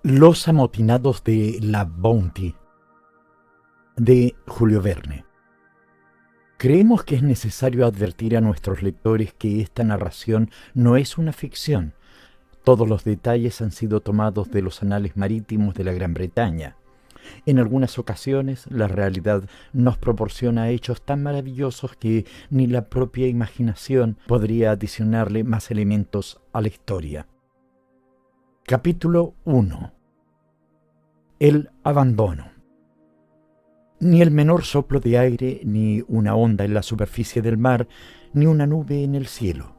Los amotinados de la Bounty, de Julio Verne. Creemos que es necesario advertir a nuestros lectores que esta narración no es una ficción. Todos los detalles han sido tomados de los anales marítimos de la Gran Bretaña. En algunas ocasiones, la realidad nos proporciona hechos tan maravillosos que ni la propia imaginación podría adicionarle más elementos a la historia. Capítulo 1. El abandono. Ni el menor soplo de aire, ni una onda en la superficie del mar, ni una nube en el cielo.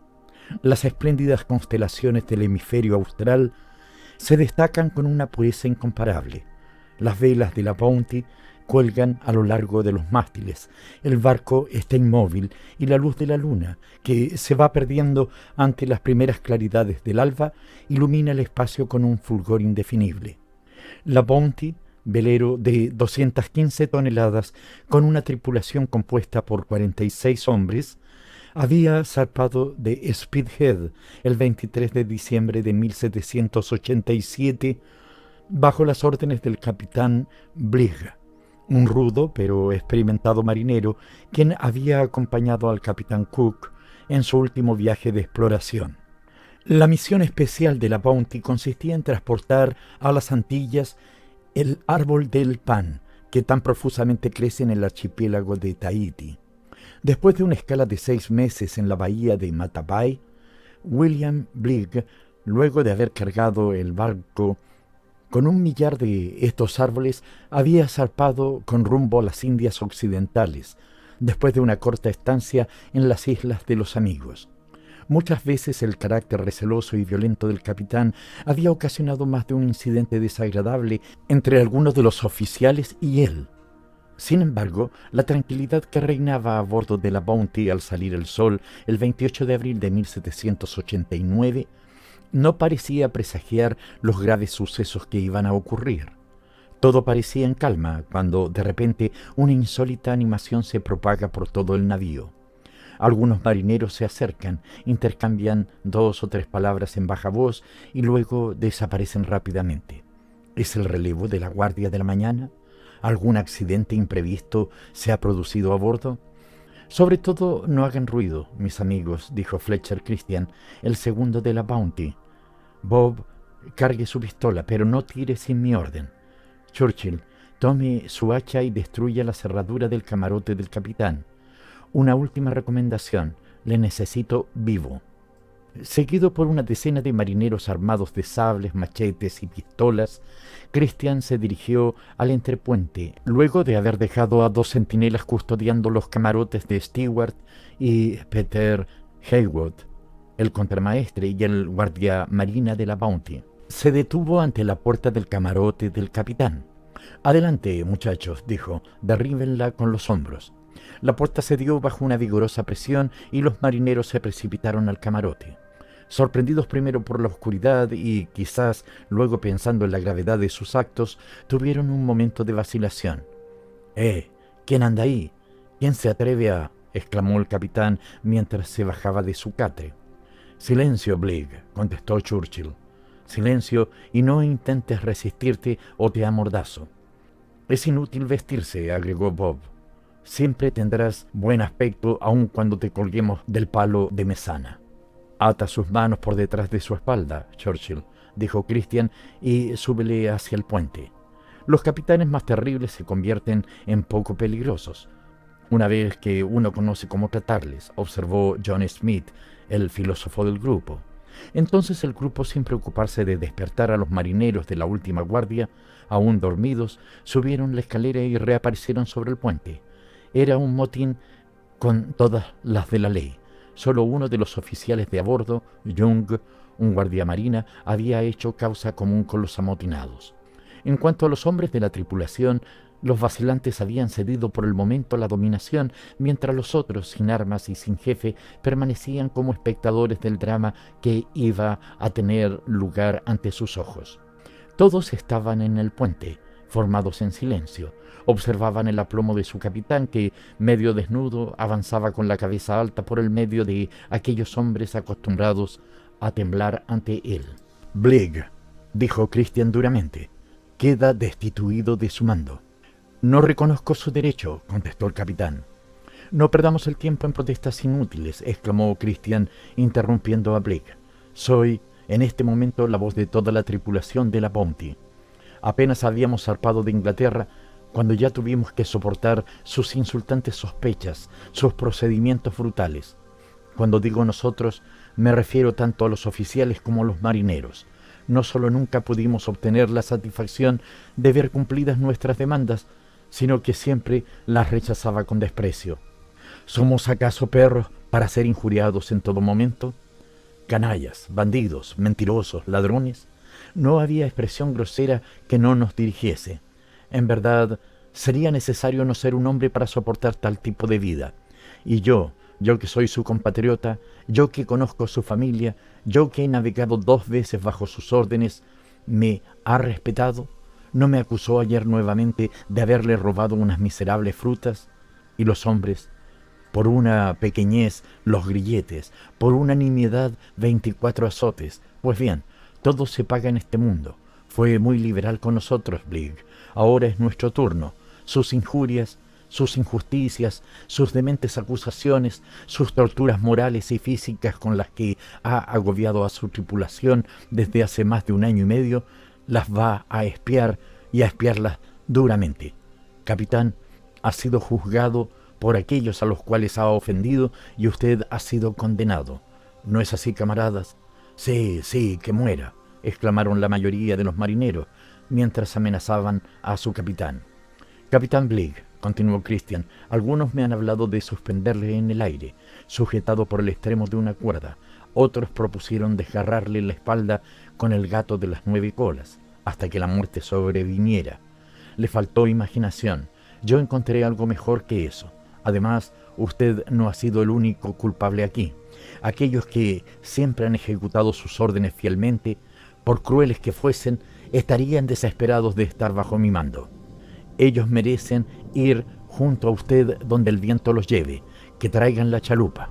Las espléndidas constelaciones del hemisferio austral se destacan con una pureza incomparable. Las velas de la Bounty cuelgan a lo largo de los mástiles. El barco está inmóvil y la luz de la luna, que se va perdiendo ante las primeras claridades del alba, ilumina el espacio con un fulgor indefinible. La Bounty, velero de 215 toneladas con una tripulación compuesta por 46 hombres, había zarpado de Spithead el 23 de diciembre de 1787 bajo las órdenes del capitán Bligh, un rudo pero experimentado marinero quien había acompañado al capitán Cook en su último viaje de exploración. La misión especial de la Bounty consistía en transportar a las Antillas el árbol del pan, que tan profusamente crece en el archipiélago de Tahití. Después de una escala de 6 meses en la bahía de Matavai, William Bligh, luego de haber cargado el barco con 1 millar de estos árboles, había zarpado con rumbo a las Indias Occidentales, después de una corta estancia en las Islas de los Amigos. Muchas veces el carácter receloso y violento del capitán había ocasionado más de un incidente desagradable entre algunos de los oficiales y él. Sin embargo, la tranquilidad que reinaba a bordo de la Bounty al salir el sol el 28 de abril de 1789 no parecía presagiar los graves sucesos que iban a ocurrir. Todo parecía en calma cuando, de repente, una insólita animación se propaga por todo el navío. Algunos marineros se acercan, intercambian 2 o 3 palabras en baja voz y luego desaparecen rápidamente. ¿Es el relevo de la guardia de la mañana? ¿Algún accidente imprevisto se ha producido a bordo? Sobre todo, no hagan ruido, mis amigos, dijo Fletcher Christian, el segundo de la Bounty. Bob, cargue su pistola, pero no tire sin mi orden. Churchill, tome su hacha y destruya la cerradura del camarote del capitán. Una última recomendación, le necesito vivo. Seguido por una decena de marineros armados de sables, machetes y pistolas, Christian se dirigió al entrepuente, luego de haber dejado a 2 centinelas custodiando los camarotes de Stewart y Peter Heywood, el contramaestre y el guardia marina de la Bounty. Se detuvo ante la puerta del camarote del capitán. «Adelante, muchachos», dijo, «derríbenla con los hombros». La puerta cedió bajo una vigorosa presión y los marineros se precipitaron al camarote. Sorprendidos primero por la oscuridad y quizás luego pensando en la gravedad de sus actos, tuvieron un momento de vacilación. ¿Quién anda ahí? ¿Quién se atreve a...? Exclamó el capitán mientras se bajaba de su catre. «Silencio, Bligh», contestó Churchill. «Silencio y no intentes resistirte o te amordazo». «Es inútil vestirse», agregó Bob. «Siempre tendrás buen aspecto aun cuando te colguemos del palo de mesana». «Ata sus manos por detrás de su espalda, Churchill», dijo Christian, «y súbele hacia el puente. Los capitanes más terribles se convierten en poco peligrosos una vez que uno conoce cómo tratarles», observó John Smith, el filósofo del grupo. Entonces el grupo, sin preocuparse de despertar a los marineros de la última guardia, aún dormidos, subieron la escalera y reaparecieron sobre el puente. Era un motín con todas las de la ley. Solo uno de los oficiales de a bordo, Young, un guardia marina, había hecho causa común con los amotinados. En cuanto a los hombres de la tripulación, los vacilantes habían cedido por el momento la dominación, mientras los otros, sin armas y sin jefe, permanecían como espectadores del drama que iba a tener lugar ante sus ojos. Todos estaban en el puente, formados en silencio. Observaban el aplomo de su capitán, que, medio desnudo, avanzaba con la cabeza alta por el medio de aquellos hombres acostumbrados a temblar ante él. «Bligh», dijo Christian duramente. Queda destituido de su mando. No reconozco su derecho, contestó el capitán. No perdamos el tiempo en protestas inútiles, exclamó Christian, interrumpiendo a Blake. Soy, en este momento, la voz de toda la tripulación de la Bounty. Apenas habíamos zarpado de Inglaterra cuando ya tuvimos que soportar sus insultantes sospechas, sus procedimientos brutales. Cuando digo nosotros, me refiero tanto a los oficiales como a los marineros. No solo nunca pudimos obtener la satisfacción de ver cumplidas nuestras demandas, sino que siempre las rechazaba con desprecio. ¿Somos acaso perros para ser injuriados en todo momento? Canallas, bandidos, mentirosos, ladrones. No había expresión grosera que no nos dirigiese. En verdad, sería necesario no ser un hombre para soportar tal tipo de vida. Y yo que soy su compatriota, yo que conozco su familia, yo que he navegado 2 veces bajo sus órdenes, ¿me ha respetado? ¿No me acusó ayer nuevamente de haberle robado unas miserables frutas? Y los hombres, por una pequeñez, los grilletes, por una nimiedad, 24 azotes. Pues bien, todo se paga en este mundo. Fue muy liberal con nosotros, Blake. Ahora es nuestro turno. Sus injurias, sus injusticias, sus dementes acusaciones, sus torturas morales y físicas con las que ha agobiado a su tripulación desde hace más de 1 año y medio, las va a espiar y a espiarlas duramente. Capitán, ha sido juzgado por aquellos a los cuales ha ofendido y usted ha sido condenado. ¿No es así, camaradas? Sí, que muera, exclamaron la mayoría de los marineros, mientras amenazaban a su capitán. Capitán Blake, continuó Christian, algunos me han hablado de suspenderle en el aire, sujetado por el extremo de una cuerda. Otros propusieron desgarrarle la espalda con el gato de las 9 colas, hasta que la muerte sobreviniera. Le faltó imaginación. Yo encontré algo mejor que eso. Además, usted no ha sido el único culpable aquí. Aquellos que siempre han ejecutado sus órdenes fielmente, por crueles que fuesen, estarían desesperados de estar bajo mi mando. Ellos merecen ir junto a usted donde el viento los lleve, que traigan la chalupa.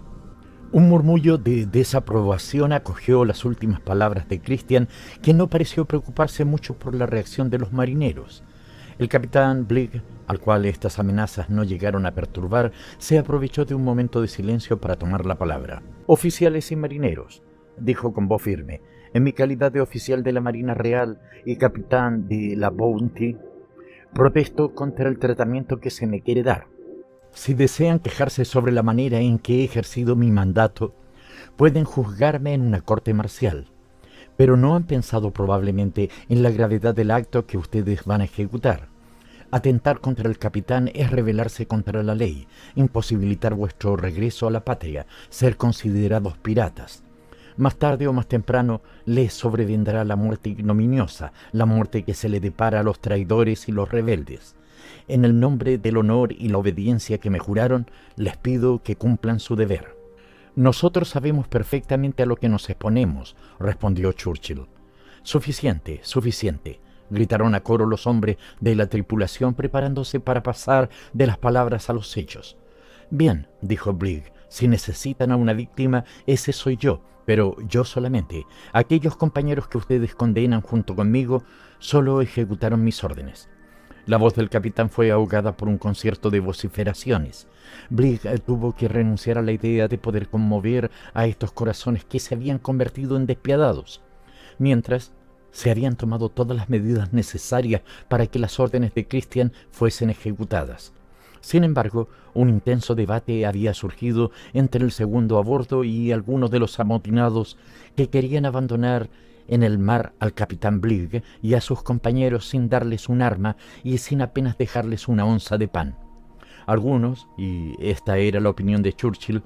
Un murmullo de desaprobación acogió las últimas palabras de Christian, que no pareció preocuparse mucho por la reacción de los marineros. El capitán Blake, al cual estas amenazas no llegaron a perturbar, se aprovechó de un momento de silencio para tomar la palabra. «Oficiales y marineros», dijo con voz firme, «en mi calidad de oficial de la Marina Real y capitán de la Bounty, protesto contra el tratamiento que se me quiere dar. Si desean quejarse sobre la manera en que he ejercido mi mandato, pueden juzgarme en una corte marcial, pero no han pensado probablemente en la gravedad del acto que ustedes van a ejecutar. Atentar contra el capitán es rebelarse contra la ley, imposibilitar vuestro regreso a la patria, ser considerados piratas. Más tarde o más temprano les sobrevendrá la muerte ignominiosa, la muerte que se le depara a los traidores y los rebeldes. En el nombre del honor y la obediencia que me juraron, les pido que cumplan su deber». «Nosotros sabemos perfectamente a lo que nos exponemos», respondió Churchill. «Suficiente, suficiente», gritaron a coro los hombres de la tripulación preparándose para pasar de las palabras a los hechos. «Bien», dijo Blake, «si necesitan a una víctima, ese soy yo, pero yo solamente. Aquellos compañeros que ustedes condenan junto conmigo solo ejecutaron mis órdenes». La voz del capitán fue ahogada por un concierto de vociferaciones. Blake tuvo que renunciar a la idea de poder conmover a estos corazones que se habían convertido en despiadados, mientras se habían tomado todas las medidas necesarias para que las órdenes de Christian fuesen ejecutadas. Sin embargo, un intenso debate había surgido entre el segundo a bordo y algunos de los amotinados que querían abandonar en el mar al capitán Blake y a sus compañeros sin darles un arma y sin apenas dejarles una onza de pan. Algunos, y esta era la opinión de Churchill,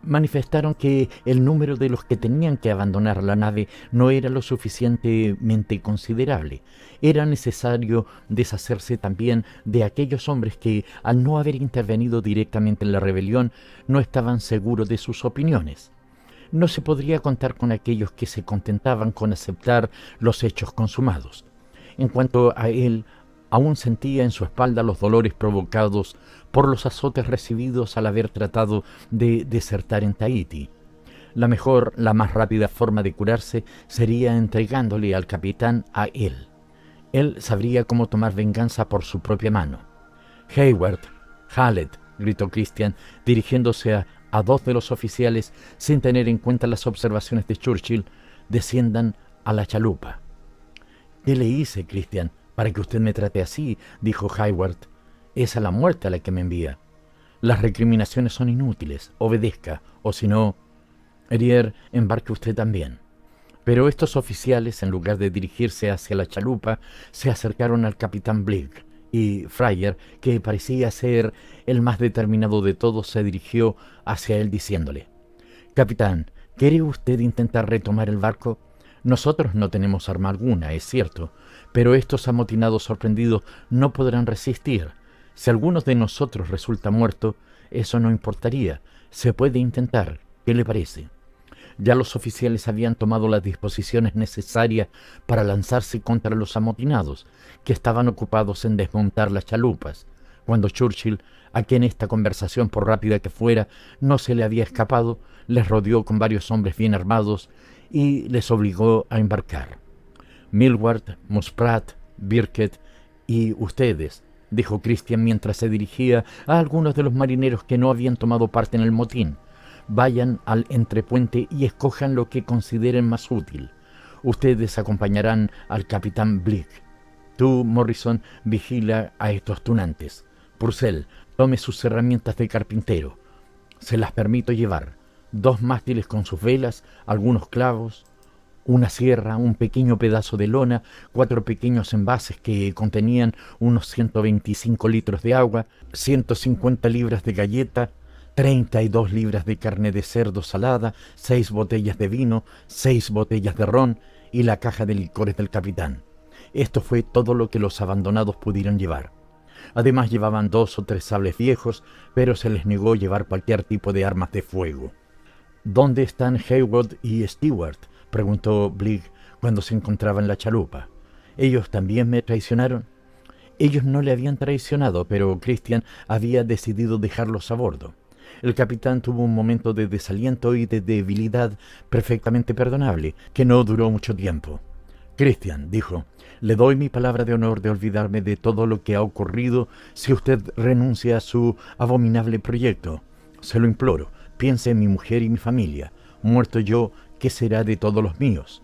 manifestaron que el número de los que tenían que abandonar la nave no era lo suficientemente considerable. Era necesario deshacerse también de aquellos hombres que, al no haber intervenido directamente en la rebelión, no estaban seguros de sus opiniones. No se podría contar con aquellos que se contentaban con aceptar los hechos consumados. En cuanto a él, aún sentía en su espalda los dolores provocados por los azotes recibidos al haber tratado de desertar en Tahití. La mejor, la más rápida forma de curarse sería entregándole al capitán a él. Él sabría cómo tomar venganza por su propia mano. Hayward, Hallett, gritó Christian, dirigiéndose a dos de los oficiales sin tener en cuenta las observaciones de Churchill, desciendan a la chalupa. ¿Qué le hice, Christian, para que usted me trate así?, dijo Hayward. Es a la muerte a la que me envía. Las recriminaciones son inútiles, obedezca, o si no, Erier, embarque usted también. Pero estos oficiales, en lugar de dirigirse hacia la chalupa, se acercaron al capitán Blake, y Fryer, que parecía ser el más determinado de todos, se dirigió hacia él diciéndole: «Capitán, ¿quiere usted intentar retomar el barco? Nosotros no tenemos arma alguna, es cierto, pero estos amotinados sorprendidos no podrán resistir. Si alguno de nosotros resulta muerto, eso no importaría. Se puede intentar. ¿Qué le parece?» Ya los oficiales habían tomado las disposiciones necesarias para lanzarse contra los amotinados, que estaban ocupados en desmontar las chalupas, cuando Churchill, a quien esta conversación, por rápida que fuera, no se le había escapado, les rodeó con varios hombres bien armados y les obligó a embarcar. «Millward, Muspratt, Birkett y ustedes», dijo Christian mientras se dirigía a algunos de los marineros que no habían tomado parte en el motín, «vayan al entrepuente y escojan lo que consideren más útil. Ustedes acompañarán al capitán Blake. Tú, Morrison, vigila a estos tunantes. Purcell, tome sus herramientas de carpintero. Se las permito llevar. 2 mástiles con sus velas, algunos clavos, una sierra, un pequeño pedazo de lona, 4 pequeños envases que contenían unos 125 litros de agua, 150 libras de galleta, 32 libras de carne de cerdo salada, 6 botellas de vino, 6 botellas de ron y la caja de licores del capitán. Esto fue todo lo que los abandonados pudieron llevar. Además llevaban 2 o 3 sables viejos, pero se les negó llevar cualquier tipo de armas de fuego. «¿Dónde están Hayward y Stewart?», preguntó Blake cuando se encontraba en la chalupa. «¿Ellos también me traicionaron?» Ellos no le habían traicionado, pero Christian había decidido dejarlos a bordo. El capitán tuvo un momento de desaliento y de debilidad perfectamente perdonable, que no duró mucho tiempo. «Christian», dijo, «le doy mi palabra de honor de olvidarme de todo lo que ha ocurrido si usted renuncia a su abominable proyecto. Se lo imploro, piense en mi mujer y mi familia. Muerto yo, ¿qué será de todos los míos?»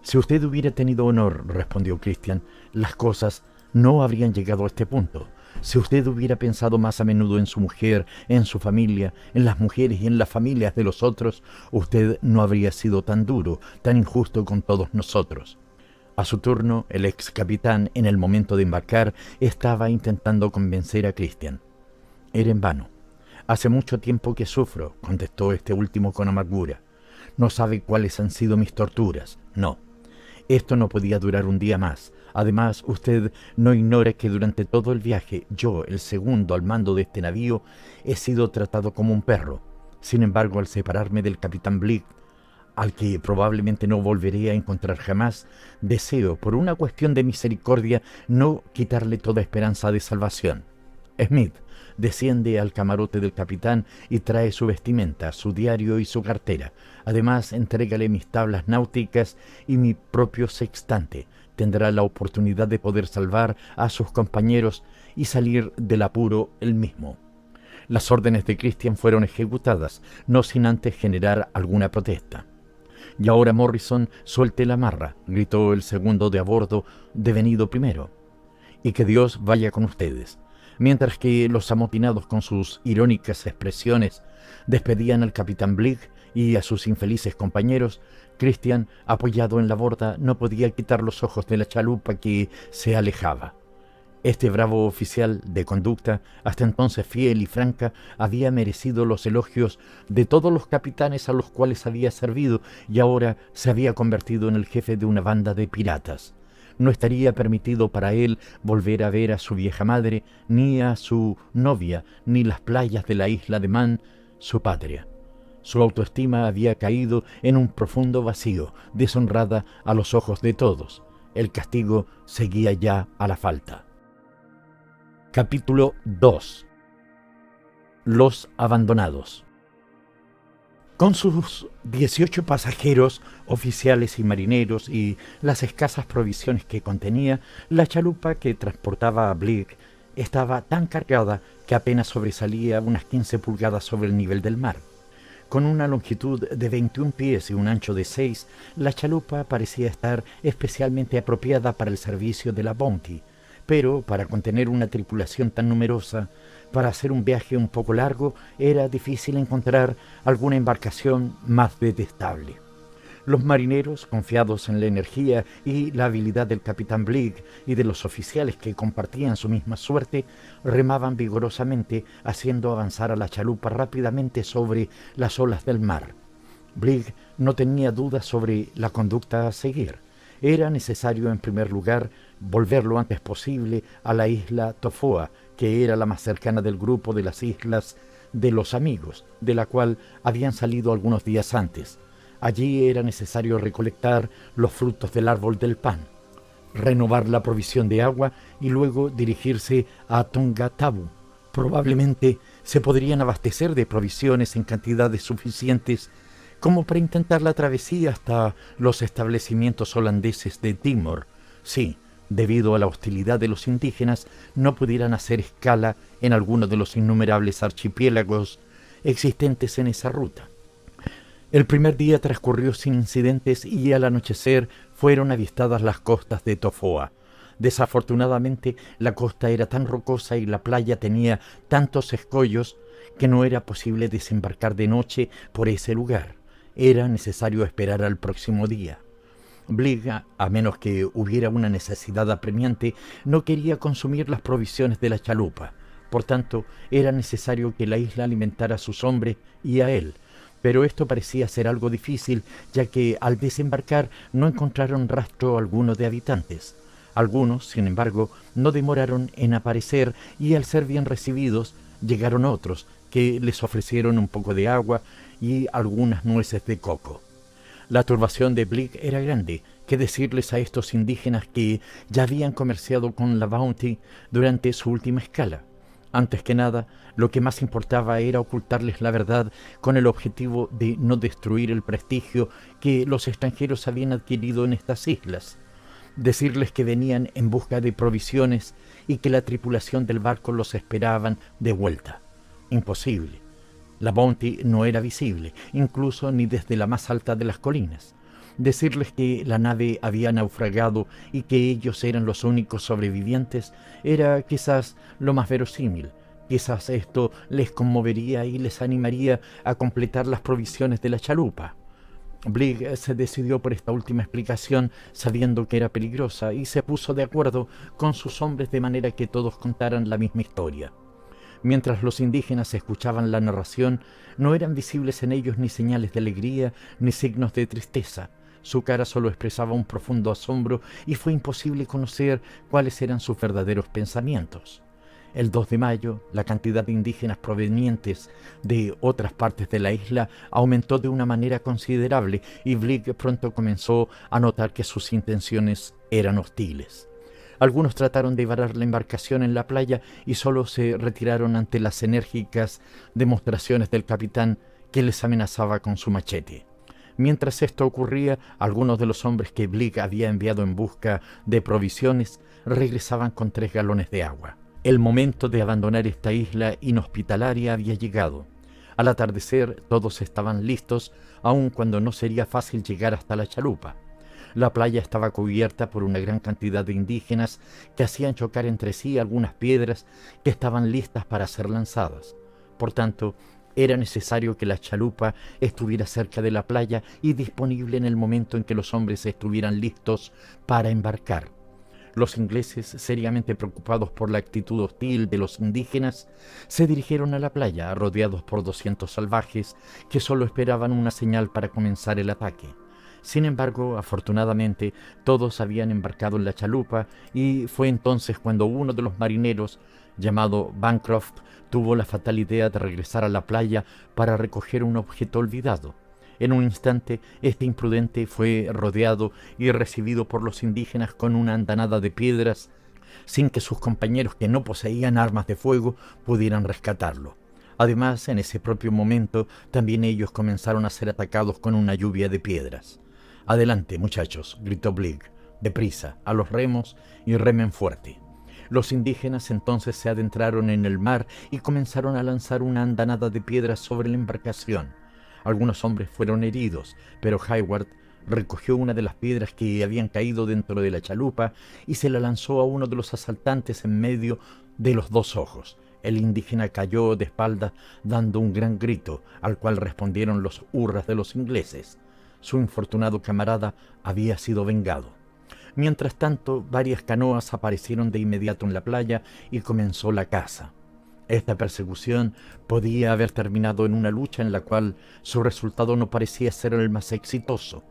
«Si usted hubiera tenido honor», respondió Christian, «las cosas no habrían llegado a este punto. Si usted hubiera pensado más a menudo en su mujer, en su familia, en las mujeres y en las familias de los otros, usted no habría sido tan duro, tan injusto con todos nosotros». A su turno, el ex capitán, en el momento de embarcar, estaba intentando convencer a Christian. Era en vano. «Hace mucho tiempo que sufro», contestó este último con amargura. «No sabe cuáles han sido mis torturas. No. Esto no podía durar un día más. Además, usted no ignora que durante todo el viaje, yo, el segundo al mando de este navío, he sido tratado como un perro. Sin embargo, al separarme del capitán Blake, al que probablemente no volveré a encontrar jamás, deseo, por una cuestión de misericordia, no quitarle toda esperanza de salvación. Smith, desciende al camarote del capitán y trae su vestimenta, su diario y su cartera. Además, entrégale mis tablas náuticas y mi propio sextante. Tendrá la oportunidad de poder salvar a sus compañeros y salir del apuro él mismo». Las órdenes de Christian fueron ejecutadas, no sin antes generar alguna protesta. «Y ahora, Morrison, suelte la amarra», gritó el segundo de a bordo, devenido primero. «Y que Dios vaya con ustedes». Mientras que los amotinados, con sus irónicas expresiones, despedían al capitán Blake y a sus infelices compañeros, Christian, apoyado en la borda, no podía quitar los ojos de la chalupa que se alejaba. Este bravo oficial de conducta, hasta entonces fiel y franca, había merecido los elogios de todos los capitanes a los cuales había servido y ahora se había convertido en el jefe de una banda de piratas. No estaría permitido para él volver a ver a su vieja madre, ni a su novia, ni las playas de la isla de Man, su patria. Su autoestima había caído en un profundo vacío, deshonrada a los ojos de todos. El castigo seguía ya a la falta. Capítulo 2. Los abandonados. Con sus 18 pasajeros, oficiales y marineros y las escasas provisiones que contenía, la chalupa que transportaba a Bligh estaba tan cargada que apenas sobresalía unas 15 pulgadas sobre el nivel del mar. Con una longitud de 21 pies y un ancho de 6, la chalupa parecía estar especialmente apropiada para el servicio de la Bounty, pero para contener una tripulación tan numerosa, para hacer un viaje un poco largo, era difícil encontrar alguna embarcación más detestable. Los marineros, confiados en la energía y la habilidad del capitán Bligh y de los oficiales que compartían su misma suerte, remaban vigorosamente, haciendo avanzar a la chalupa rápidamente sobre las olas del mar. Bligh no tenía dudas sobre la conducta a seguir. Era necesario, en primer lugar, volver lo antes posible a la isla Tofoa, que era la más cercana del grupo de las islas de los amigos, de la cual habían salido algunos días antes. Allí era necesario recolectar los frutos del árbol del pan, renovar la provisión de agua y luego dirigirse a Tonga Tabu. Probablemente se podrían abastecer de provisiones en cantidades suficientes como para intentar la travesía hasta los establecimientos holandeses de Timor. Sí, debido a la hostilidad de los indígenas, no pudieran hacer escala en alguno de los innumerables archipiélagos existentes en esa ruta. El primer día transcurrió sin incidentes y al anochecer fueron avistadas las costas de Tofoa. Desafortunadamente, la costa era tan rocosa y la playa tenía tantos escollos que no era posible desembarcar de noche por ese lugar. Era necesario esperar al próximo día. Bligh, a menos que hubiera una necesidad apremiante, no quería consumir las provisiones de la chalupa. Por tanto, era necesario que la isla alimentara a sus hombres y a él. Pero esto parecía ser algo difícil, ya que al desembarcar no encontraron rastro alguno de habitantes. Algunos, sin embargo, no demoraron en aparecer y al ser bien recibidos, llegaron otros que les ofrecieron un poco de agua y algunas nueces de coco. La turbación de Bligh era grande. ¿Qué decirles a estos indígenas que ya habían comerciado con la Bounty durante su última escala? Antes que nada, lo que más importaba era ocultarles la verdad con el objetivo de no destruir el prestigio que los extranjeros habían adquirido en estas islas. Decirles que venían en busca de provisiones y que la tripulación del barco los esperaban de vuelta. Imposible. La Bounty no era visible, incluso ni desde la más alta de las colinas. Decirles que la nave había naufragado y que ellos eran los únicos sobrevivientes era quizás lo más verosímil. Quizás esto les conmovería y les animaría a completar las provisiones de la chalupa. Bligh se decidió por esta última explicación, sabiendo que era peligrosa, y se puso de acuerdo con sus hombres de manera que todos contaran la misma historia. Mientras los indígenas escuchaban la narración, no eran visibles en ellos ni señales de alegría ni signos de tristeza. Su cara solo expresaba un profundo asombro y fue imposible conocer cuáles eran sus verdaderos pensamientos. El 2 de mayo, la cantidad de indígenas provenientes de otras partes de la isla aumentó de una manera considerable y Bligh pronto comenzó a notar que sus intenciones eran hostiles. Algunos trataron de varar la embarcación en la playa y solo se retiraron ante las enérgicas demostraciones del capitán, que les amenazaba con su machete. Mientras esto ocurría, algunos de los hombres que Bligh había enviado en busca de provisiones regresaban con 3 galones de agua. El momento de abandonar esta isla inhospitalaria había llegado. Al atardecer todos estaban listos, aun cuando no sería fácil llegar hasta la chalupa. La playa estaba cubierta por una gran cantidad de indígenas que hacían chocar entre sí algunas piedras que estaban listas para ser lanzadas. Por tanto, era necesario que la chalupa estuviera cerca de la playa y disponible en el momento en que los hombres estuvieran listos para embarcar. Los ingleses, seriamente preocupados por la actitud hostil de los indígenas, se dirigieron a la playa, rodeados por 200 salvajes que solo esperaban una señal para comenzar el ataque. Sin embargo, afortunadamente, todos habían embarcado en la chalupa y fue entonces cuando uno de los marineros, llamado Bancroft, tuvo la fatal idea de regresar a la playa para recoger un objeto olvidado. En un instante, este imprudente fue rodeado y recibido por los indígenas con una andanada de piedras, sin que sus compañeros, que no poseían armas de fuego, pudieran rescatarlo. Además, en ese propio momento, también ellos comenzaron a ser atacados con una lluvia de piedras. «Adelante, muchachos», gritó Bligh. «Deprisa, a los remos y remen fuerte». Los indígenas entonces se adentraron en el mar y comenzaron a lanzar una andanada de piedras sobre la embarcación. Algunos hombres fueron heridos, pero Hayward recogió una de las piedras que habían caído dentro de la chalupa y se la lanzó a uno de los asaltantes en medio de los dos ojos. El indígena cayó de espaldas dando un gran grito, al cual respondieron los hurras de los ingleses. Su infortunado camarada había sido vengado. Mientras tanto, varias canoas aparecieron de inmediato en la playa y comenzó la caza. Esta persecución podía haber terminado en una lucha en la cual su resultado no parecía ser el más exitoso.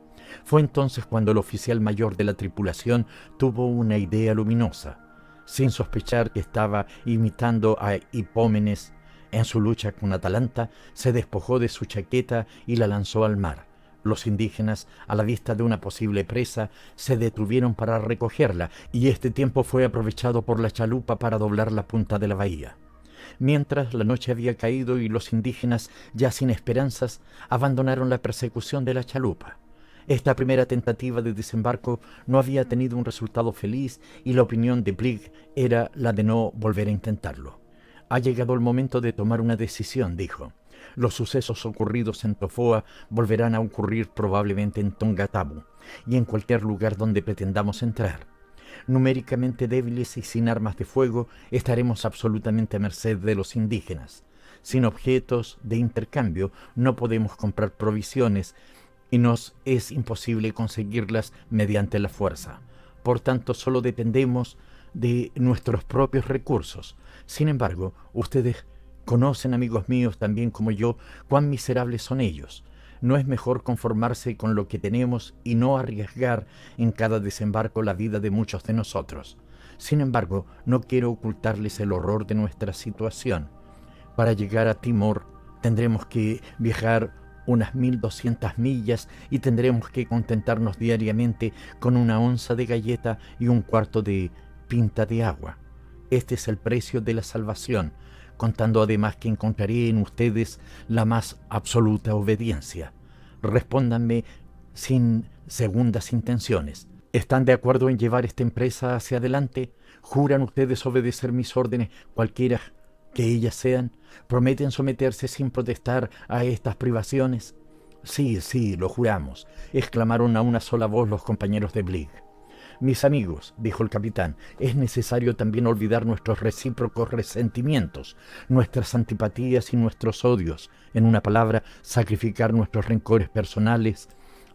Fue entonces cuando el oficial mayor de la tripulación tuvo una idea luminosa. Sin sospechar que estaba imitando a Hipómenes en su lucha con Atalanta, se despojó de su chaqueta y la lanzó al mar. Los indígenas, a la vista de una posible presa, se detuvieron para recogerla, y este tiempo fue aprovechado por la chalupa para doblar la punta de la bahía. Mientras la noche había caído y los indígenas, ya sin esperanzas, abandonaron la persecución de la chalupa. Esta primera tentativa de desembarco no había tenido un resultado feliz y la opinión de Bligh era la de no volver a intentarlo. «Ha llegado el momento de tomar una decisión», dijo. «Los sucesos ocurridos en Tofoa volverán a ocurrir probablemente en Tongatabu y en cualquier lugar donde pretendamos entrar. Numéricamente débiles y sin armas de fuego, estaremos absolutamente a merced de los indígenas. Sin objetos de intercambio no podemos comprar provisiones y nos es imposible conseguirlas mediante la fuerza. Por tanto, solo dependemos de nuestros propios recursos. Sin embargo, ustedes conocen, amigos míos, también como yo, cuán miserables son ellos. ¿No es mejor conformarse con lo que tenemos y no arriesgar en cada desembarco la vida de muchos de nosotros? Sin embargo, no quiero ocultarles el horror de nuestra situación. Para llegar a Timor tendremos que viajar unas 1200 millas y tendremos que contentarnos diariamente con una onza de galleta y un cuarto de pinta de agua. Este es el precio de la salvación, contando además que encontraré en ustedes la más absoluta obediencia. Respóndanme sin segundas intenciones. ¿Están de acuerdo en llevar esta empresa hacia adelante? ¿Juran ustedes obedecer mis órdenes, cualquiera que ellas sean? ¿Prometen someterse sin protestar a estas privaciones? Sí, lo juramos, exclamaron a una sola voz los compañeros de Bligh. Mis amigos, dijo el capitán, es necesario también olvidar nuestros recíprocos resentimientos, nuestras antipatías y nuestros odios, en una palabra, sacrificar nuestros rencores personales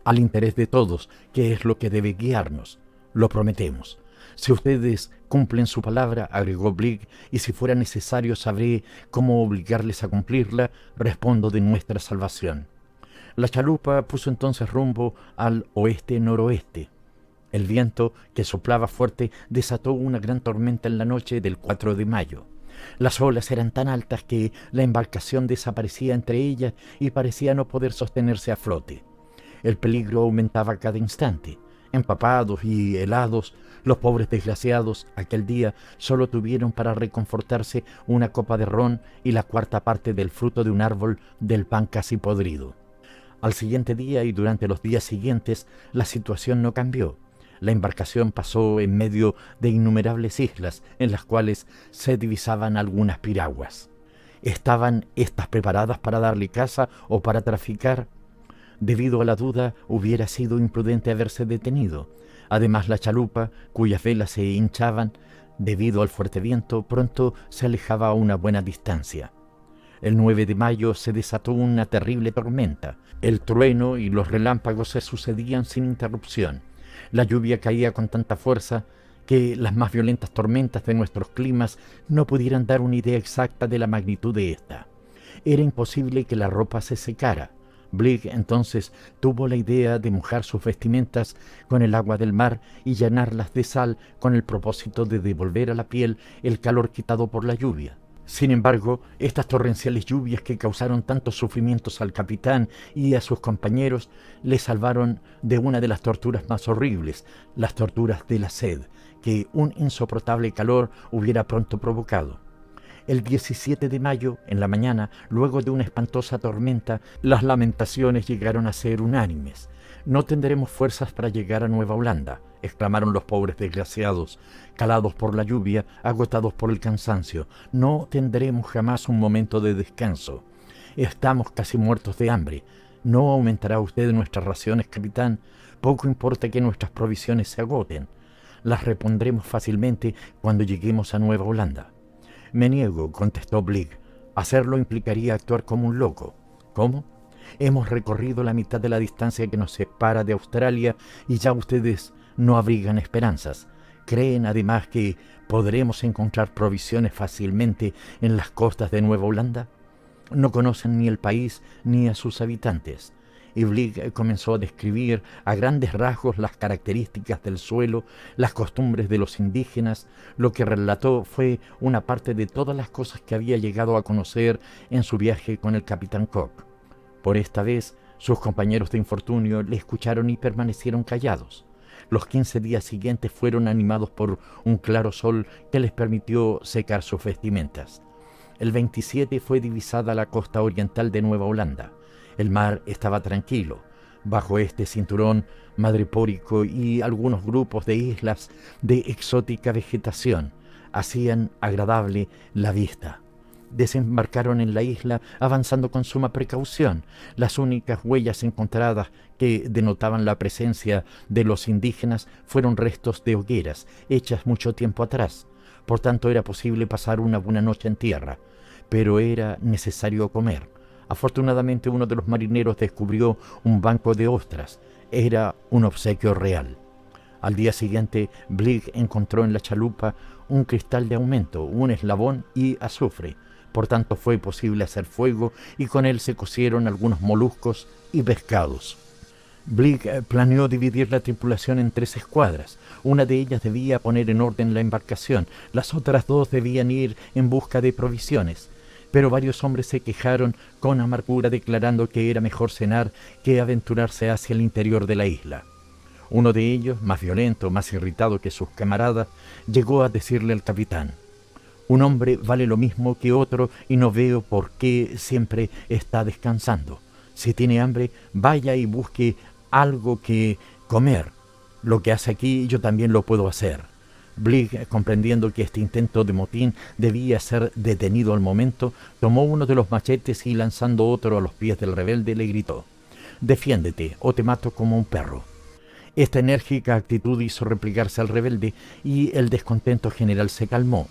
al interés de todos, que es lo que debe guiarnos. Lo prometemos. Si ustedes cumplen su palabra, agregó Bligh, y si fuera necesario sabré cómo obligarles a cumplirla, respondo de nuestra salvación. La chalupa puso entonces rumbo al oeste-noroeste. El viento, que soplaba fuerte, desató una gran tormenta en la noche del 4 de mayo. Las olas eran tan altas que la embarcación desaparecía entre ellas y parecía no poder sostenerse a flote. El peligro aumentaba cada instante. Empapados y helados, los pobres desgraciados aquel día solo tuvieron para reconfortarse una copa de ron y la cuarta parte del fruto de un árbol del pan casi podrido. Al siguiente día y durante los días siguientes, la situación no cambió. La embarcación pasó en medio de innumerables islas en las cuales se divisaban algunas piraguas. ¿Estaban estas preparadas para darle caza o para traficar? Debido a la duda, hubiera sido imprudente haberse detenido. Además, la chalupa, cuyas velas se hinchaban debido al fuerte viento, pronto se alejaba a una buena distancia. El 9 de mayo se desató una terrible tormenta. El trueno y los relámpagos se sucedían sin interrupción. La lluvia caía con tanta fuerza que las más violentas tormentas de nuestros climas no pudieran dar una idea exacta de la magnitud de esta. Era imposible que la ropa se secara. Bligh entonces tuvo la idea de mojar sus vestimentas con el agua del mar y llenarlas de sal con el propósito de devolver a la piel el calor quitado por la lluvia. Sin embargo, estas torrenciales lluvias que causaron tantos sufrimientos al capitán y a sus compañeros le salvaron de una de las torturas más horribles, las torturas de la sed, que un insoportable calor hubiera pronto provocado. El 17 de mayo, en la mañana, luego de una espantosa tormenta, las lamentaciones llegaron a ser unánimes. «No tendremos fuerzas para llegar a Nueva Holanda», exclamaron los pobres desgraciados, calados por la lluvia, agotados por el cansancio. «No tendremos jamás un momento de descanso. Estamos casi muertos de hambre. ¿No aumentará usted nuestras raciones, capitán? Poco importa que nuestras provisiones se agoten. Las repondremos fácilmente cuando lleguemos a Nueva Holanda». «Me niego», contestó Bligh. «Hacerlo implicaría actuar como un loco». «¿Cómo? Hemos recorrido la mitad de la distancia que nos separa de Australia y ya ustedes no abrigan esperanzas. ¿Creen además que podremos encontrar provisiones fácilmente en las costas de Nueva Holanda? No conocen ni el país ni a sus habitantes». Y Bligh comenzó a describir a grandes rasgos las características del suelo, las costumbres de los indígenas. Lo que relató fue una parte de todas las cosas que había llegado a conocer en su viaje con el capitán Cook. Por esta vez, sus compañeros de infortunio le escucharon y permanecieron callados. Los 15 días siguientes fueron animados por un claro sol que les permitió secar sus vestimentas. El 27 fue divisada la costa oriental de Nueva Holanda. El mar estaba tranquilo. Bajo este cinturón madrepórico y algunos grupos de islas de exótica vegetación hacían agradable la vista. Desembarcaron en la isla avanzando con suma precaución. Las únicas huellas encontradas que denotaban la presencia de los indígenas fueron restos de hogueras hechas mucho tiempo atrás. Por tanto, era posible pasar una buena noche en tierra, pero era necesario comer. Afortunadamente, uno de los marineros descubrió un banco de ostras. Era un obsequio real. Al día siguiente, Bligh encontró en la chalupa un cristal de aumento, un eslabón y azufre. Por tanto, fue posible hacer fuego y con él se cocieron algunos moluscos y pescados. Bligh planeó dividir la tripulación en 3 escuadras. Una de ellas debía poner en orden la embarcación. Las otras 2 debían ir en busca de provisiones. Pero varios hombres se quejaron con amargura, declarando que era mejor cenar que aventurarse hacia el interior de la isla. Uno de ellos, más violento, más irritado que sus camaradas, llegó a decirle al capitán: «Un hombre vale lo mismo que otro y no veo por qué siempre está descansando. Si tiene hambre, vaya y busque algo que comer. Lo que hace aquí yo también lo puedo hacer». Bligh, comprendiendo que este intento de motín debía ser detenido al momento, tomó uno de los machetes y, lanzando otro a los pies del rebelde, le gritó: «Defiéndete o te mato como un perro». Esta enérgica actitud hizo replegarse al rebelde y el descontento general se calmó.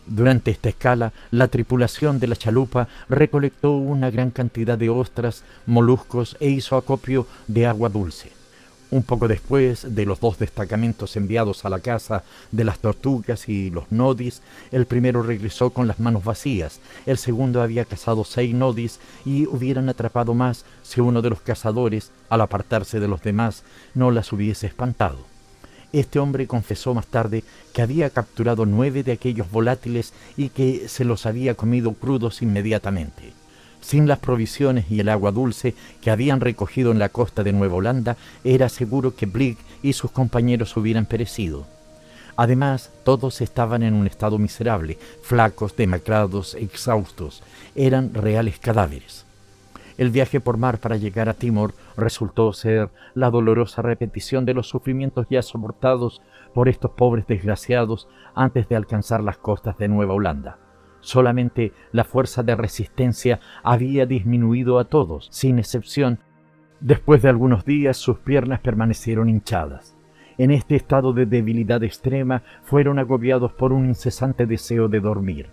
Durante esta escala, la tripulación de la chalupa recolectó una gran cantidad de ostras, moluscos e hizo acopio de agua dulce. Un poco después de los 2 destacamentos enviados a la caza de las tortugas y los nodis, el primero regresó con las manos vacías. El segundo había cazado 6 nodis y hubieran atrapado más si uno de los cazadores, al apartarse de los demás, no las hubiese espantado. Este hombre confesó más tarde que había capturado 9 de aquellos volátiles y que se los había comido crudos inmediatamente. Sin las provisiones y el agua dulce que habían recogido en la costa de Nueva Holanda, era seguro que Bligh y sus compañeros hubieran perecido. Además, todos estaban en un estado miserable, flacos, demacrados, exhaustos. Eran reales cadáveres. El viaje por mar para llegar a Timor resultó ser la dolorosa repetición de los sufrimientos ya soportados por estos pobres desgraciados antes de alcanzar las costas de Nueva Holanda. Solamente la fuerza de resistencia había disminuido a todos, sin excepción. Después de algunos días, sus piernas permanecieron hinchadas. En este estado de debilidad extrema, fueron agobiados por un incesante deseo de dormir.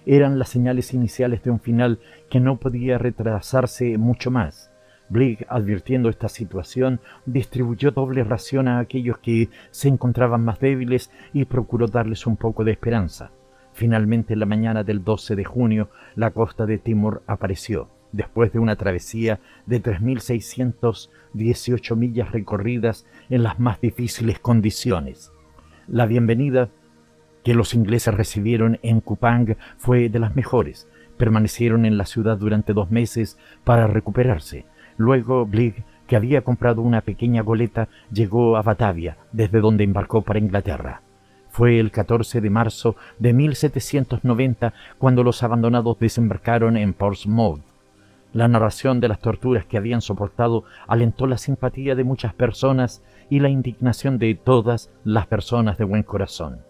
Eran las señales iniciales de un final que no podía retrasarse mucho más. Bligh, advirtiendo esta situación, distribuyó doble ración a aquellos que se encontraban más débiles y procuró darles un poco de esperanza. Finalmente, en la mañana del 12 de junio, la costa de Timor apareció, después de una travesía de 3.618 millas recorridas en las más difíciles condiciones. La bienvenida que los ingleses recibieron en Kupang fue de las mejores. Permanecieron en la ciudad durante 2 meses para recuperarse. Luego, Bligh, que había comprado una pequeña goleta, llegó a Batavia, desde donde embarcó para Inglaterra. Fue el 14 de marzo de 1790 cuando los abandonados desembarcaron en Portsmouth. La narración de las torturas que habían soportado alentó la simpatía de muchas personas y la indignación de todas las personas de buen corazón.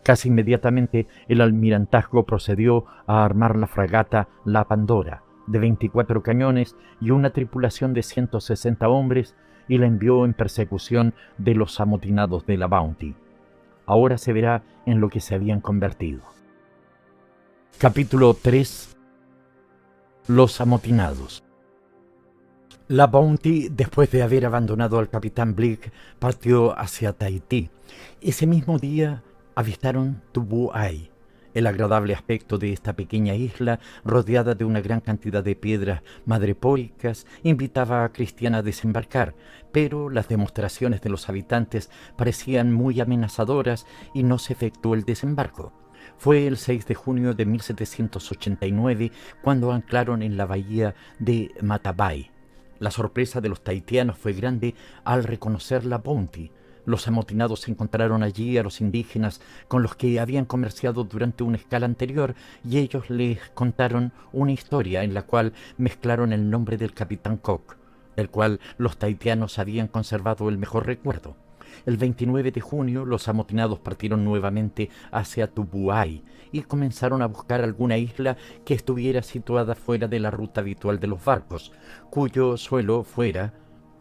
Casi inmediatamente el almirantazgo procedió a armar la fragata La Pandora, de 24 cañones y una tripulación de 160 hombres, y la envió en persecución de los amotinados de la Bounty. Ahora se verá en lo que se habían convertido. Capítulo 3. Los amotinados. La Bounty, después de haber abandonado al capitán Blake, partió hacia Tahití. Ese mismo día avistaron Tubuai. El agradable aspecto de esta pequeña isla, rodeada de una gran cantidad de piedras madrepóricas, invitaba a Christian a desembarcar, pero las demostraciones de los habitantes parecían muy amenazadoras y no se efectuó el desembarco. Fue el 6 de junio de 1789 cuando anclaron en la bahía de Matavai. La sorpresa de los tahitianos fue grande al reconocer la Bounty. Los amotinados encontraron allí a los indígenas con los que habían comerciado durante una escala anterior, y ellos les contaron una historia en la cual mezclaron el nombre del capitán Cook, del cual los tahitianos habían conservado el mejor recuerdo. El 29 de junio los amotinados partieron nuevamente hacia Tubuai y comenzaron a buscar alguna isla que estuviera situada fuera de la ruta habitual de los barcos, cuyo suelo fuera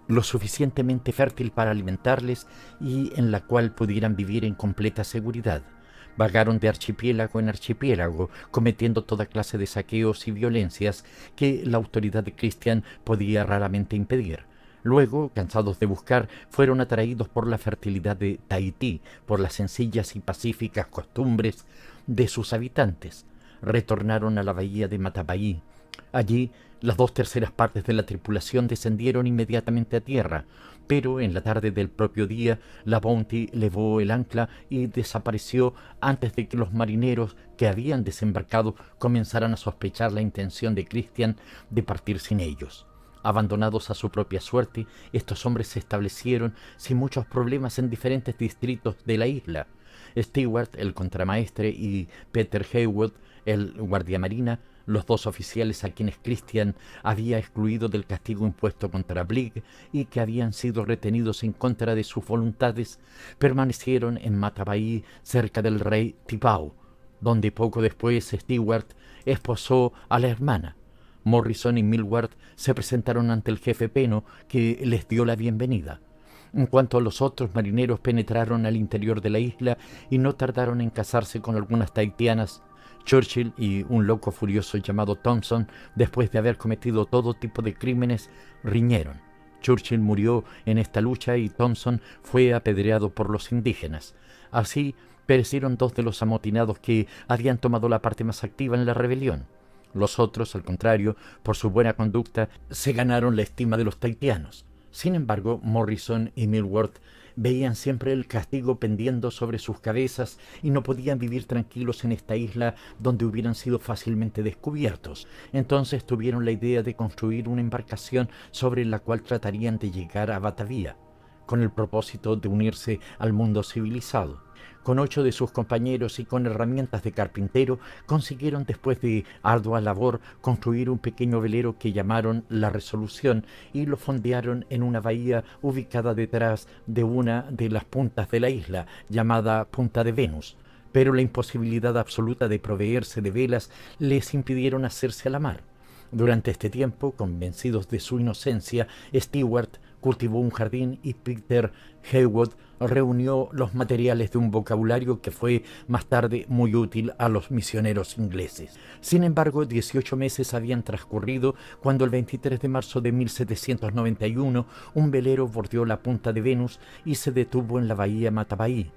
lo suficientemente fértil para alimentarles y en la cual pudieran vivir en completa seguridad. Vagaron de archipiélago en archipiélago, cometiendo toda clase de saqueos y violencias que la autoridad de Christian podía raramente impedir. Luego, cansados de buscar, fueron atraídos por la fertilidad de Tahití, por las sencillas y pacíficas costumbres de sus habitantes. Retornaron a la bahía de Matavai. Allí, las 2/3 partes de la tripulación descendieron inmediatamente a tierra, pero en la tarde del propio día la Bounty levó el ancla y desapareció antes de que los marineros que habían desembarcado comenzaran a sospechar la intención de Christian de partir sin ellos. Abandonados a su propia suerte, estos hombres se establecieron sin muchos problemas en diferentes distritos de la isla. Stewart, el contramaestre, y Peter Heywood, el guardiamarina, los 2 oficiales a quienes Christian había excluido del castigo impuesto contra Blake y que habían sido retenidos en contra de sus voluntades, permanecieron en Matavai cerca del rey Tipau, donde poco después Stewart esposó a la hermana. Morrison y Millward se presentaron ante el jefe Peno, que les dio la bienvenida. En cuanto a los otros marineros, penetraron al interior de la isla y no tardaron en casarse con algunas tahitianas. Churchill y un loco furioso llamado Thompson, después de haber cometido todo tipo de crímenes, riñeron. Churchill murió en esta lucha y Thompson fue apedreado por los indígenas. Así perecieron 2 de los amotinados que habían tomado la parte más activa en la rebelión. Los otros, al contrario, por su buena conducta, se ganaron la estima de los tahitianos. Sin embargo, Morrison y Millward veían siempre el castigo pendiendo sobre sus cabezas y no podían vivir tranquilos en esta isla donde hubieran sido fácilmente descubiertos. Entonces tuvieron la idea de construir una embarcación sobre la cual tratarían de llegar a Batavia, con el propósito de unirse al mundo civilizado. Con 8 de sus compañeros y con herramientas de carpintero, consiguieron, después de ardua labor, construir un pequeño velero que llamaron La Resolución y lo fondearon en una bahía ubicada detrás de una de las puntas de la isla, llamada Punta de Venus. Pero la imposibilidad absoluta de proveerse de velas les impidieron hacerse a la mar. Durante este tiempo, convencidos de su inocencia, Stewart cultivó un jardín y Peter Heywood reunió los materiales de un vocabulario que fue más tarde muy útil a los misioneros ingleses. Sin embargo, 18 meses habían transcurrido cuando el 23 de marzo de 1791 un velero bordeó la punta de Venus y se detuvo en la bahía Matavai.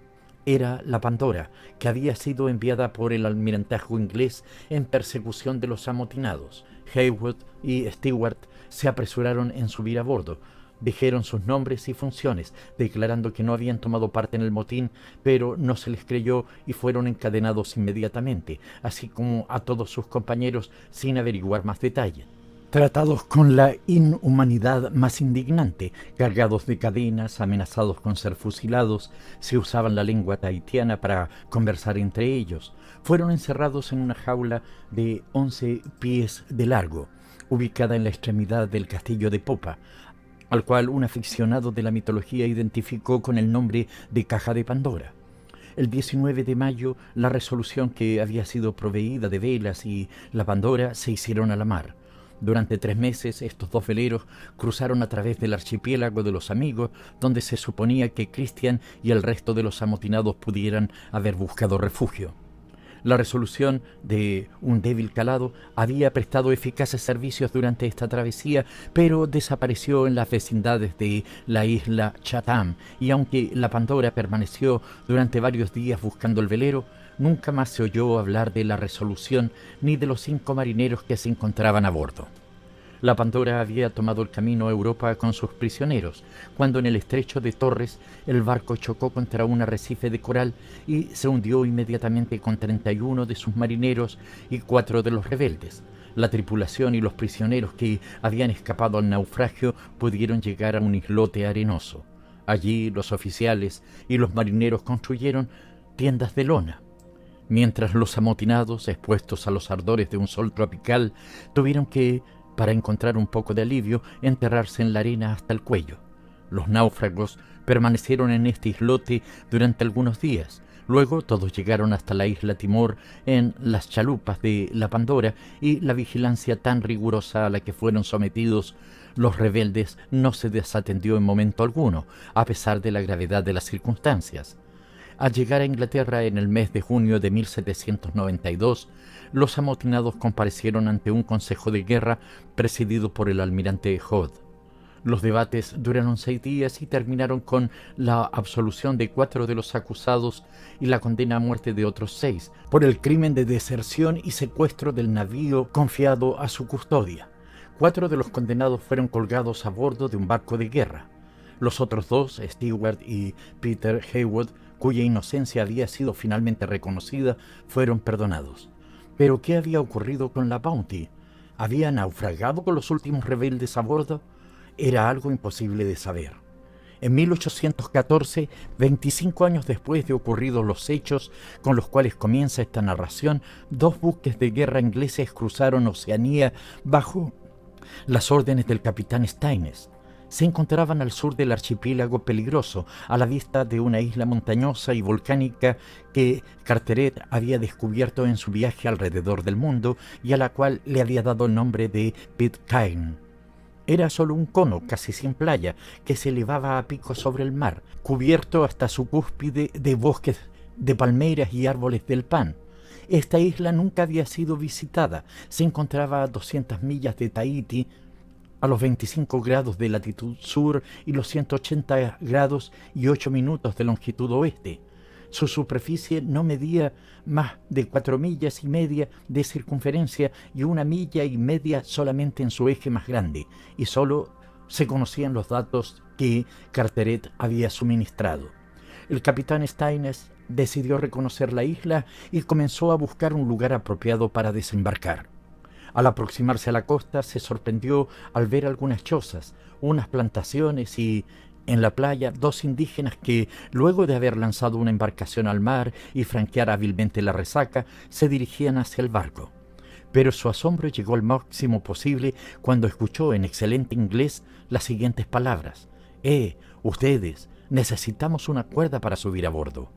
Era la Pandora, que había sido enviada por el almirantazgo inglés en persecución de los amotinados. Heywood y Stewart se apresuraron en subir a bordo. Dijeron sus nombres y funciones, declarando que no habían tomado parte en el motín, pero no se les creyó y fueron encadenados inmediatamente, así como a todos sus compañeros, sin averiguar más detalles. tratados con la inhumanidad más indignante, cargados de cadenas, amenazados con ser fusilados, se usaban la lengua tahitiana para conversar entre ellos. Fueron encerrados en una jaula de 11 pies de largo, ubicada en la extremidad del castillo de popa, al cual un aficionado de la mitología identificó con el nombre de Caja de Pandora. El 19 de mayo, la Resolución, que había sido proveída de velas, y la Pandora se hicieron a la mar. Durante 3 meses, estos 2 veleros cruzaron a través del archipiélago de los Amigos, donde se suponía que Christian y el resto de los amotinados pudieran haber buscado refugio. La Resolución, de un débil calado, había prestado eficaces servicios durante esta travesía, pero desapareció en las vecindades de la isla Chatham, y aunque la Pandora permaneció durante varios días buscando el velero, nunca más se oyó hablar de la Resolución ni de los 5 marineros que se encontraban a bordo. La Pandora había tomado el camino a Europa con sus prisioneros, cuando en el estrecho de Torres el barco chocó contra un arrecife de coral y se hundió inmediatamente con 31 de sus marineros y 4 de los rebeldes. La tripulación y los prisioneros que habían escapado al naufragio pudieron llegar a un islote arenoso. Allí los oficiales y los marineros construyeron tiendas de lona, mientras los amotinados, expuestos a los ardores de un sol tropical, tuvieron que, para encontrar un poco de alivio, enterrarse en la arena hasta el cuello. Los náufragos permanecieron en este islote durante algunos días. Luego todos llegaron hasta la isla Timor en las chalupas de la Pandora, y la vigilancia tan rigurosa a la que fueron sometidos los rebeldes no se desatendió en momento alguno, a pesar de la gravedad de las circunstancias. Al llegar a Inglaterra en el mes de junio de 1792, los amotinados comparecieron ante un consejo de guerra presidido por el almirante Hood. Los debates duraron 6 días y terminaron con la absolución de 4 de los acusados y la condena a muerte de otros 6 por el crimen de deserción y secuestro del navío confiado a su custodia. 4 de los condenados fueron colgados a bordo de un barco de guerra. Los otros 2, Stewart y Peter Heywood, cuya inocencia había sido finalmente reconocida, fueron perdonados. ¿Pero qué había ocurrido con la Bounty? ¿Había naufragado con los últimos rebeldes a bordo? Era algo imposible de saber. En 1814, 25 años después de ocurridos los hechos con los cuales comienza esta narración, 2 buques de guerra ingleses cruzaron Oceanía bajo las órdenes del capitán Staines. Se encontraban al sur del archipiélago peligroso, a la vista de una isla montañosa y volcánica que Carteret había descubierto en su viaje alrededor del mundo y a la cual le había dado el nombre de Pitcairn. Era solo un cono, casi sin playa, que se elevaba a pico sobre el mar, cubierto hasta su cúspide de bosques de palmeras y árboles del pan. Esta isla nunca había sido visitada. Se encontraba a 200 millas de Tahití, a los 25 grados de latitud sur y los 180 grados y 8 minutos de longitud oeste. Su superficie no medía más de 4 millas y media de circunferencia y 1 milla y media solamente en su eje más grande, y solo se conocían los datos que Carteret había suministrado. El capitán Staines decidió reconocer la isla y comenzó a buscar un lugar apropiado para desembarcar. Al aproximarse a la costa se sorprendió al ver algunas chozas, unas plantaciones y, en la playa, 2 indígenas que, luego de haber lanzado una embarcación al mar y franquear hábilmente la resaca, se dirigían hacia el barco. Pero su asombro llegó al máximo posible cuando escuchó en excelente inglés las siguientes palabras: ustedes, necesitamos una cuerda para subir a bordo.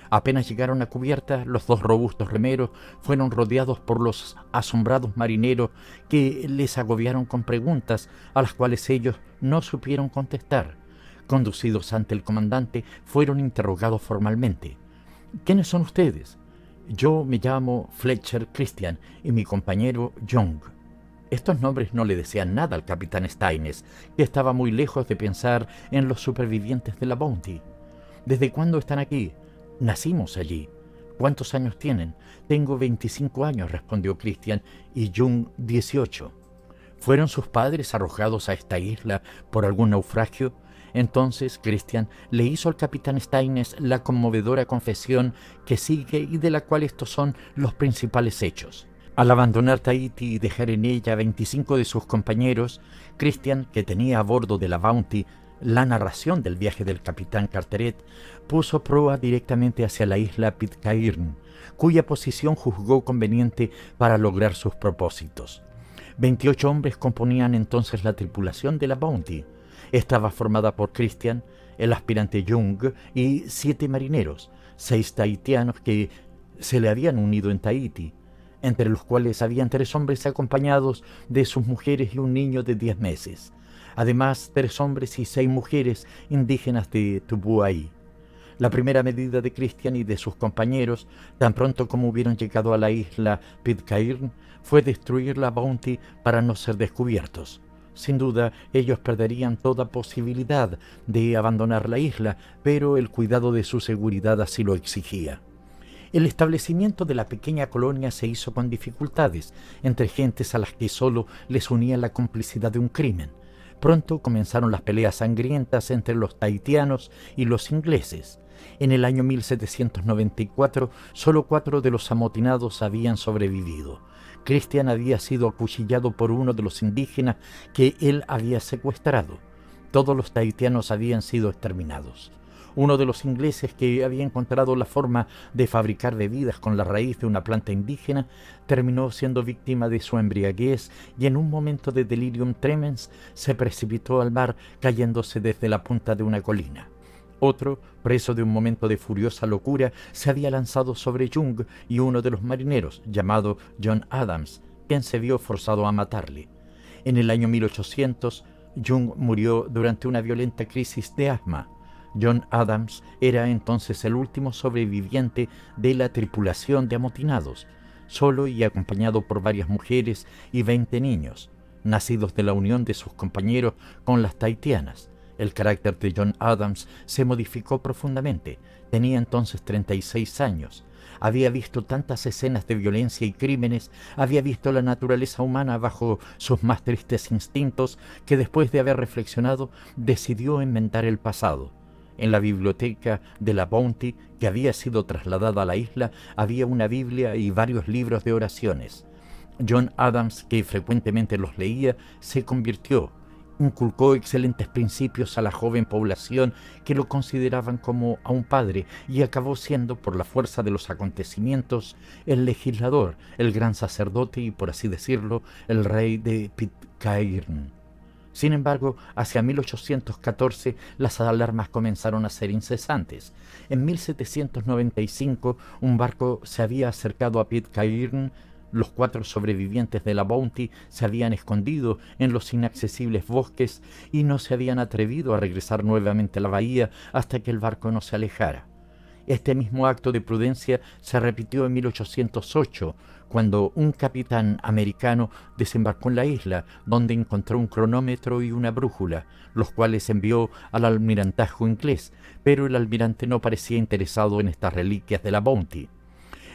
Apenas llegaron a cubierta, los 2 robustos remeros fueron rodeados por los asombrados marineros que les agobiaron con preguntas a las cuales ellos no supieron contestar. Conducidos ante el comandante, fueron interrogados formalmente. ¿Quiénes son ustedes? Yo me llamo Fletcher Christian y mi compañero Young. Estos nombres no le decían nada al capitán Staines, que estaba muy lejos de pensar en los supervivientes de la Bounty. ¿Desde cuándo están aquí? Nacimos allí. ¿Cuántos años tienen? Tengo 25 años, respondió Christian, y Jung 18. ¿Fueron sus padres arrojados a esta isla por algún naufragio? Entonces Christian le hizo al capitán Staines la conmovedora confesión que sigue y de la cual estos son los principales hechos. Al abandonar Tahití y dejar en ella a 25 de sus compañeros, Christian, que tenía a bordo de la Bounty la narración del viaje del capitán Carteret, puso proa directamente hacia la isla Pitcairn, cuya posición juzgó conveniente para lograr sus propósitos. 28 hombres componían entonces la tripulación de la Bounty. Estaba formada por Christian, el aspirante Young y 7 marineros, 6 tahitianos que se le habían unido en Tahití, entre los cuales habían 3 hombres acompañados de sus mujeres y un niño de 10 meses. Además, 3 hombres y 6 mujeres indígenas de Tubuai. La primera medida de Christian y de sus compañeros, tan pronto como hubieron llegado a la isla Pitcairn, fue destruir la Bounty para no ser descubiertos. Sin duda, ellos perderían toda posibilidad de abandonar la isla, pero el cuidado de su seguridad así lo exigía. El establecimiento de la pequeña colonia se hizo con dificultades, entre gentes a las que solo les unía la complicidad de un crimen. Pronto comenzaron las peleas sangrientas entre los tahitianos y los ingleses. En el año 1794, solo 4 de los amotinados habían sobrevivido. Christian había sido acuchillado por uno de los indígenas que él había secuestrado. Todos los tahitianos habían sido exterminados. Uno de los ingleses, que había encontrado la forma de fabricar bebidas con la raíz de una planta indígena, terminó siendo víctima de su embriaguez y en un momento de delirium tremens se precipitó al mar, cayéndose desde la punta de una colina. Otro, preso de un momento de furiosa locura, se había lanzado sobre Young y uno de los marineros, llamado John Adams, quien se vio forzado a matarle. En el año 1800, Young murió durante una violenta crisis de asma. John Adams era entonces el último sobreviviente de la tripulación de amotinados, solo y acompañado por varias mujeres y 20 niños, nacidos de la unión de sus compañeros con las tahitianas. El carácter de John Adams se modificó profundamente. Tenía entonces 36 años. Había visto tantas escenas de violencia y crímenes, había visto la naturaleza humana bajo sus más tristes instintos, que después de haber reflexionado, decidió enmendar el pasado. En la biblioteca de la Bounty, que había sido trasladada a la isla, había una Biblia y varios libros de oraciones. John Adams, que frecuentemente los leía, se convirtió. Inculcó excelentes principios a la joven población, que lo consideraban como a un padre, y acabó siendo, por la fuerza de los acontecimientos, el legislador, el gran sacerdote y, por así decirlo, el rey de Pitcairn. Sin embargo, hacia 1814 las alarmas comenzaron a ser incesantes. En 1795 un barco se había acercado a Pitcairn. Los 4 sobrevivientes de la Bounty se habían escondido en los inaccesibles bosques y no se habían atrevido a regresar nuevamente a la bahía hasta que el barco no se alejara. Este mismo acto de prudencia se repitió en 1808, cuando un capitán americano desembarcó en la isla, donde encontró un cronómetro y una brújula, los cuales envió al almirantazgo inglés, pero el almirante no parecía interesado en estas reliquias de la Bounty.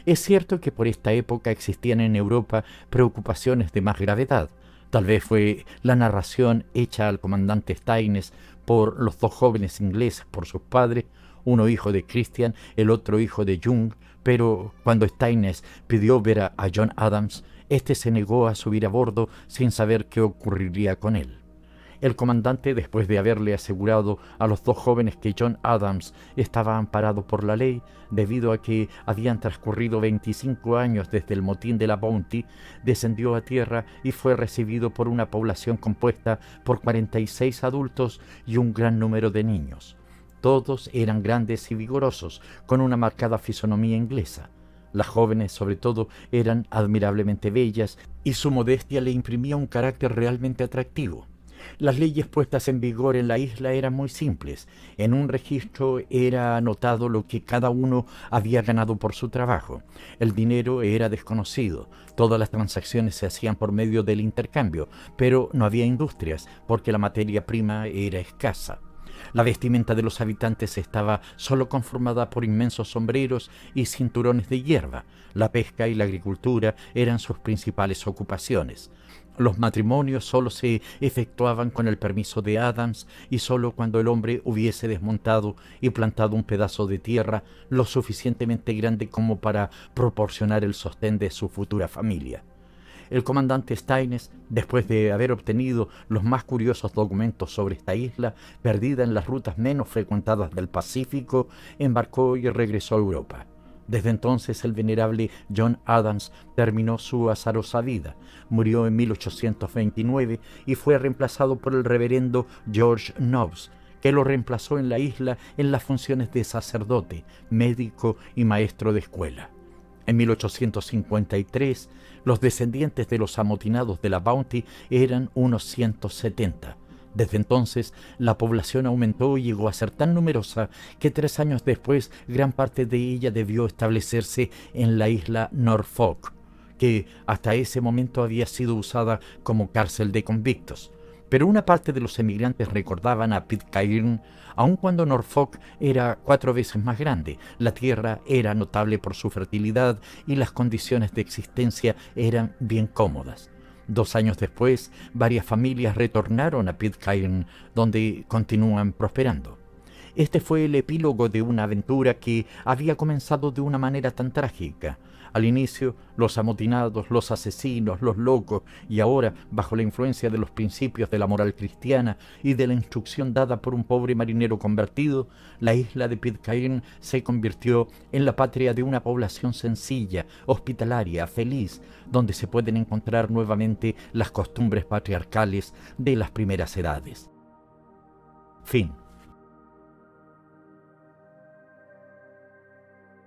Es cierto que por esta época existían en Europa preocupaciones de más gravedad. Tal vez fue la narración hecha al comandante Staines por los 2 jóvenes ingleses por sus padres, uno hijo de Christian, el otro hijo de Young, pero cuando Staines pidió ver a John Adams, éste se negó a subir a bordo sin saber qué ocurriría con él. El comandante, después de haberle asegurado a los 2 jóvenes que John Adams estaba amparado por la ley, debido a que habían transcurrido 25 años desde el motín de la Bounty, descendió a tierra y fue recibido por una población compuesta por 46 adultos y un gran número de niños. Todos eran grandes y vigorosos, con una marcada fisonomía inglesa. Las jóvenes, sobre todo, eran admirablemente bellas y su modestia le imprimía un carácter realmente atractivo. Las leyes puestas en vigor en la isla eran muy simples. En un registro era anotado lo que cada uno había ganado por su trabajo. El dinero era desconocido. Todas las transacciones se hacían por medio del intercambio, pero no había industrias porque la materia prima era escasa. La vestimenta de los habitantes estaba solo conformada por inmensos sombreros y cinturones de hierba. La pesca y la agricultura eran sus principales ocupaciones. Los matrimonios solo se efectuaban con el permiso de Adams y solo cuando el hombre hubiese desmontado y plantado un pedazo de tierra lo suficientemente grande como para proporcionar el sostén de su futura familia. El comandante Staines, después de haber obtenido los más curiosos documentos sobre esta isla, perdida en las rutas menos frecuentadas del Pacífico, embarcó y regresó a Europa. Desde entonces el venerable John Adams terminó su azarosa vida. Murió en 1829 y fue reemplazado por el reverendo George Nobbs, que lo reemplazó en la isla en las funciones de sacerdote, médico y maestro de escuela. En 1853, los descendientes de los amotinados de la Bounty eran unos 170. Desde entonces, la población aumentó y llegó a ser tan numerosa que 3 años después, gran parte de ella debió establecerse en la isla Norfolk, que hasta ese momento había sido usada como cárcel de convictos. Pero una parte de los emigrantes recordaban a Pitcairn, aun cuando Norfolk era 4 veces más grande. La tierra era notable por su fertilidad y las condiciones de existencia eran bien cómodas. 2 años después, varias familias retornaron a Pitcairn, donde continúan prosperando. Este fue el epílogo de una aventura que había comenzado de una manera tan trágica. Al inicio, los amotinados, los asesinos, los locos, y ahora, bajo la influencia de los principios de la moral cristiana y de la instrucción dada por un pobre marinero convertido, la isla de Pitcairn se convirtió en la patria de una población sencilla, hospitalaria, feliz, donde se pueden encontrar nuevamente las costumbres patriarcales de las primeras edades. Fin.